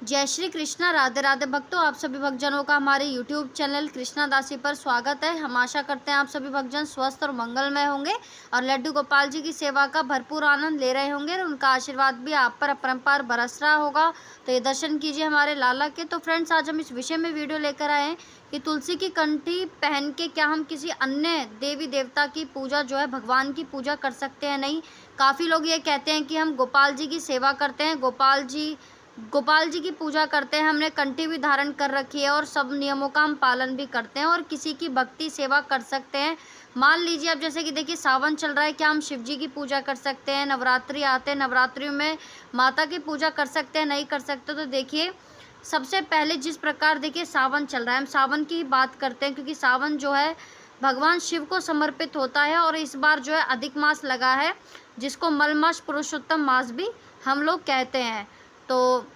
जय श्री कृष्णा, राधे राधे भक्तों। आप सभी भक्तजनों का हमारे यूट्यूब चैनल कृष्णा दासी पर स्वागत है। हम आशा करते हैं आप सभी भक्तजन स्वस्थ और मंगलमय होंगे और लड्डू गोपाल जी की सेवा का भरपूर आनंद ले रहे होंगे और उनका आशीर्वाद भी आप पर अपरंपार बरस रहा होगा। तो ये दर्शन कीजिए हमारे लाला के। तो फ्रेंड्स, आज हम इस विषय में वीडियो लेकर आए हैं कि तुलसी की कंठी पहन के क्या हम किसी अन्य देवी देवता की पूजा जो है, भगवान की पूजा कर सकते हैं? नहीं। काफ़ी लोग ये कहते हैं कि हम गोपाल जी की सेवा करते हैं, गोपाल जी की पूजा करते हैं, हमने कंठी भी धारण कर रखी है और सब नियमों का हम पालन भी करते हैं और किसी की भक्ति सेवा कर सकते हैं। मान लीजिए अब जैसे कि देखिए सावन चल रहा है, क्या हम शिव जी की पूजा कर सकते हैं? नवरात्रि आते हैं, नवरात्रि में माता की पूजा कर सकते हैं? नहीं कर सकते। तो देखिए सबसे पहले जिस प्रकार देखिए सावन चल रहा है, हम सावन की ही बात करते हैं क्योंकि सावन जो है भगवान शिव को समर्पित होता है और इस बार जो है अधिक मास लगा है, जिसको मल मास पुरुषोत्तम मास भी हम लोग कहते हैं। तो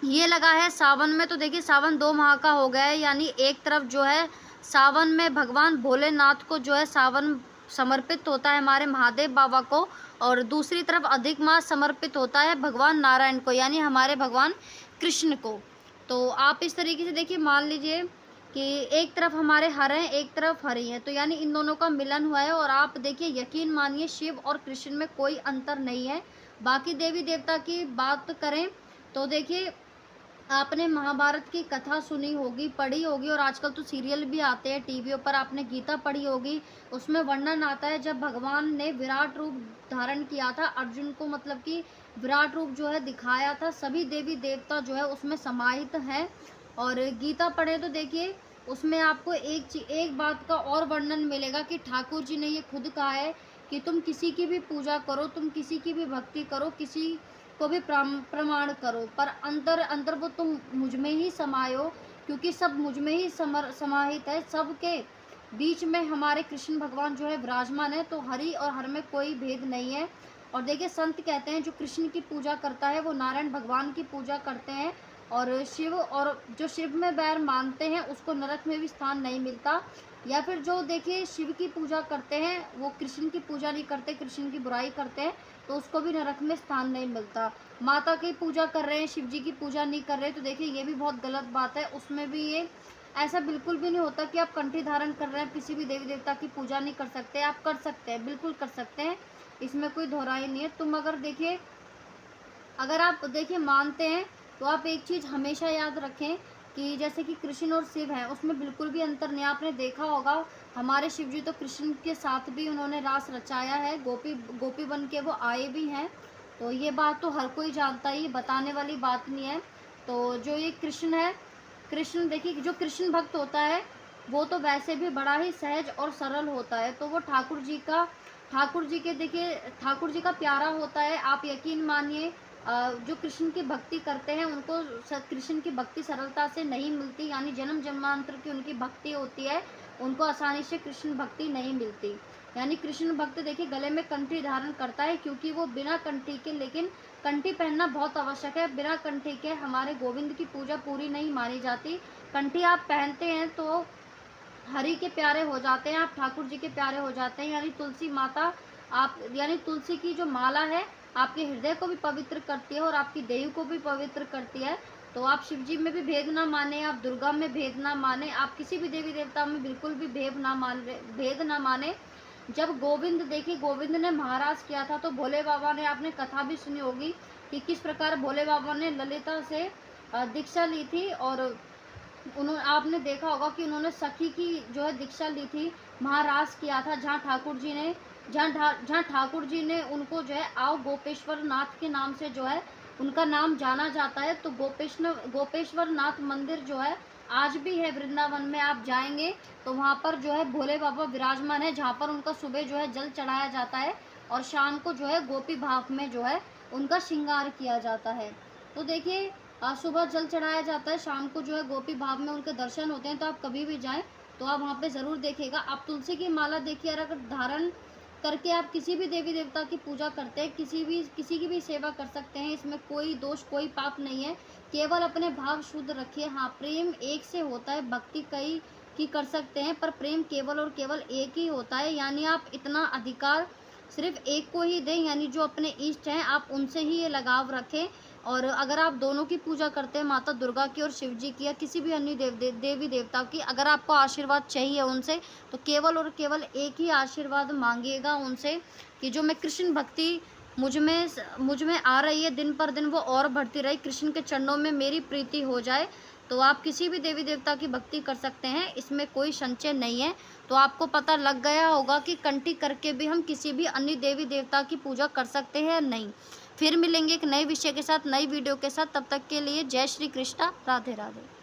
ये लगा है सावन में। तो देखिए सावन 2 माह का हो गया है, यानी एक तरफ जो है सावन में भगवान भोलेनाथ को जो है सावन समर्पित होता है हमारे महादेव बाबा को, और दूसरी तरफ अधिक मास समर्पित होता है भगवान नारायण को, यानी हमारे भगवान कृष्ण को। तो आप इस तरीके से देखिए, मान लीजिए कि एक तरफ हमारे हर हैं, एक तरफ हरी हैं, तो यानी इन दोनों का मिलन हुआ है। और आप देखिए यकीन मानिए शिव और कृष्ण में कोई अंतर नहीं है। बाकी देवी देवता की बात करें तो देखिए आपने महाभारत की कथा सुनी होगी, पढ़ी होगी, और आजकल तो सीरियल भी आते हैं टीवियों पर। आपने गीता पढ़ी होगी, उसमें वर्णन आता है जब भगवान ने विराट रूप धारण किया था एक को, मतलब कि विराट रूप जो है दिखाया था। सभी देवी देवता जो है उसमें समाहित हैं। और गीता पढ़े तो देखिए उसमें आपको एक बात का और वर्णन मिलेगा कि ठाकुर जी ने ये खुद कहा है कि तुम किसी की भी पूजा करो, तुम किसी की भी भक्ति करो, किसी को भी प्रमाण करो, पर अंतर अंतर वो तुम मुझ में ही समायो, क्योंकि सब मुझ में ही समाहित है। सबके बीच में हमारे कृष्ण भगवान जो है विराजमान है। तो हरि और हर में कोई भेद नहीं है। और देखिए संत कहते हैं जो कृष्ण की पूजा करता है वो नारायण भगवान की पूजा करते हैं, और जो शिव में बैर मानते हैं उसको नरक में भी स्थान नहीं मिलता। या फिर जो देखिए शिव की पूजा करते हैं वो कृष्ण की पूजा नहीं करते, कृष्ण की बुराई करते हैं, तो उसको भी नरक में स्थान नहीं मिलता। माता की पूजा कर रहे हैं, शिव जी की पूजा नहीं कर रहे, तो देखिए ये भी बहुत गलत बात है। उसमें भी ये ऐसा बिल्कुल भी नहीं होता कि आप कंठी धारण कर रहे हैं किसी भी देवी देवता की पूजा नहीं कर सकते। आप कर सकते हैं, बिल्कुल कर सकते हैं, इसमें कोई दोहराई नहीं है। तुम अगर आप देखिए मानते हैं तो आप एक चीज़ हमेशा याद रखें कि जैसे कि कृष्ण और शिव हैं उसमें बिल्कुल भी अंतर नहीं। आपने देखा होगा हमारे शिव जी तो कृष्ण के साथ भी उन्होंने रास रचाया है, गोपी बन के वो आए भी हैं। तो ये बात तो हर कोई जानता ही, बताने वाली बात नहीं है। तो जो ये कृष्ण है, कृष्ण देखिए जो कृष्ण भक्त होता है वो तो वैसे भी बड़ा ही सहज और सरल होता है। तो वो ठाकुर जी का प्यारा होता है। आप यकीन मानिए जो कृष्ण की भक्ति करते हैं उनको कृष्ण की भक्ति सरलता से नहीं मिलती, यानी जन्म जन्मांतर की उनकी भक्ति होती है, उनको आसानी से कृष्ण भक्ति नहीं मिलती। यानी कृष्ण भक्त देखिए गले में कंठी धारण करता है क्योंकि वो बिना कंठी के, लेकिन कंठी पहनना बहुत आवश्यक है, बिना कंठी के हमारे गोविंद की पूजा पूरी नहीं मानी जाती। कंठी आप पहनते हैं तो हरि के प्यारे हो जाते हैं, आप ठाकुर जी के प्यारे हो जाते हैं। यानी तुलसी माता आप, यानी तुलसी की जो माला है आपके हृदय को भी पवित्र करती है और आपकी देह को भी पवित्र करती है। तो आप शिव जी में भी भेद ना माने, आप दुर्गा में भेद ना माने, आप किसी भी देवी देवता में बिल्कुल भी भेद ना माने। जब गोविंद ने महाराज किया था तो भोले बाबा ने, आपने कथा भी सुनी होगी कि किस प्रकार भोले बाबा ने ललिता से दीक्षा ली थी। और उन्होंने, आपने देखा होगा कि उन्होंने सखी की जो है दीक्षा ली थी, महाराज किया था, जहाँ ठाकुर जी ने उनको जो है आओ गोपेश्वर नाथ के नाम से जो है उनका नाम जाना जाता है। तो गोपेश्वर नाथ मंदिर जो है आज भी है वृंदावन में। आप जाएंगे तो वहाँ पर जो है भोले बाबा विराजमान है, जहाँ पर उनका सुबह जो है जल चढ़ाया जाता है और शाम को जो है गोपी भाव में जो है उनका श्रृंगार किया जाता है। तो देखिए सुबह जल चढ़ाया जाता है, शाम को जो है गोपी भाव में उनके दर्शन होते हैं। तो आप कभी भी जाएं तो आप वहाँ पे ज़रूर देखिएगा। आप तुलसी की माला देखिए, अगर धारण करके आप किसी भी देवी देवता की पूजा करते हैं, किसी की भी सेवा कर सकते हैं, इसमें कोई दोष कोई पाप नहीं है। केवल अपने भाव शुद्ध रखिए। हाँ, प्रेम एक से होता है, भक्ति कई की कर सकते हैं, पर प्रेम केवल और केवल एक ही होता है। यानी आप इतना अधिकार सिर्फ एक को ही दें, यानी जो अपने इष्ट हैं आप उनसे ही ये लगाव रखें। और अगर आप दोनों की पूजा करते हैं, माता दुर्गा की और शिव जी की या किसी भी अन्य देवी देवता की, अगर आपको आशीर्वाद चाहिए उनसे, तो केवल और केवल एक ही आशीर्वाद मांगिएगा उनसे कि जो मैं कृष्ण भक्ति मुझ में आ रही है दिन पर दिन, वो और बढ़ती रहे, कृष्ण के चरणों में मेरी प्रीति हो जाए। तो आप किसी भी देवी देवता की भक्ति कर सकते हैं, इसमें कोई संशय नहीं है। तो आपको पता लग गया होगा कि कंठी करके भी हम किसी भी अन्य देवी देवता की पूजा कर सकते हैं या नहीं। फिर मिलेंगे एक नए विषय के साथ, नई वीडियो के साथ। तब तक के लिए जय श्री कृष्णा, राधे राधे।